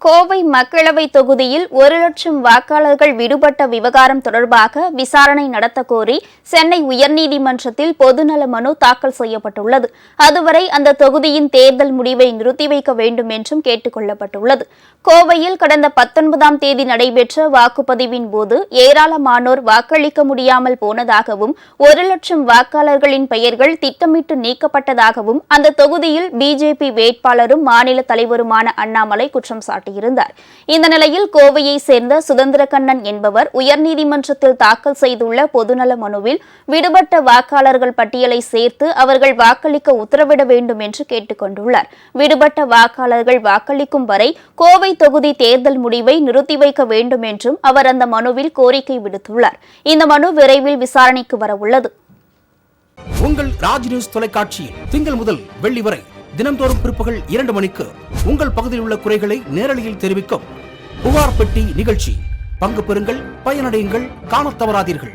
கோவை மக்களவை தொகுதியில் 1,00,000 வாக்காளர்கள் விடுபட்ட விவகாரம் தொடர்பாக விசாரணை நடத்தக் கோரி சென்னை உயர்நீதிமன்றத்தில் பொதுநல மனு தாக்கல் செய்யப்பட்டுள்ளது. அதுவரை அந்த தொகுதியின் தேர்தல் முடிவை நிறுத்தி வைக்க வேண்டும் என்றும் கேட்டுக் கொள்ளப்பட்டுள்ளது. கோவையில் கடந்த 19ஆம் தேதி நடைபெற்ற வாக்குப்பதிவின் போது ஏராளமானோர் வாக்களிக்க முடியாமல் போனதாகவும் 1,00,000 வாக்காளர்களின் பெயர்கள் திட்டமிட்டு நீக்கப்பட்டதாகவும் அந்த தொகுதியில் பிஜேபி வேட்பாளரும் மாநில தலைவருமான அண்ணாமலை குற்றம் சாட்டினார். இந்த நிலையில் கோவையை சேர்ந்த சுதந்திரக்கண்ணன் என்பவர் உயர்நீதிமன்றத்தில் தாக்கல் செய்துள்ள பொதுநல மனுவில் விடுபட்ட வாக்காளர்கள் பட்டியலை சேர்த்து அவர்கள் வாக்களிக்க உத்தரவிட வேண்டும் என்று கேட்டுக் கொண்டுள்ளார். விடுபட்ட வாக்காளர்கள் வாக்களிக்கும் வரை கோவை தொகுதி தேர்தல் முடிவை நிறுத்தி வைக்க வேண்டும் என்றும் அவர் அந்த மனுவில் கோரிக்கை விடுத்துள்ளார். இந்த மனு விரைவில் விசாரணைக்கு வரவுள்ளது. உங்கள் ராஜ் நியூஸ் தொலைக்காட்சியில் திங்கள் முதல் வெள்ளி வரை தினந்தோறும் பிற்பகல் 2 மணிக்கு உங்கள் பகுதியில் உள்ள குறைகளை நேரலையில் தெரிவிக்கும் புகார் பெட்டி நிகழ்ச்சி. பங்கு பெறுங்கள், பயனடையுங்கள், காணத் தவறாதீர்கள்.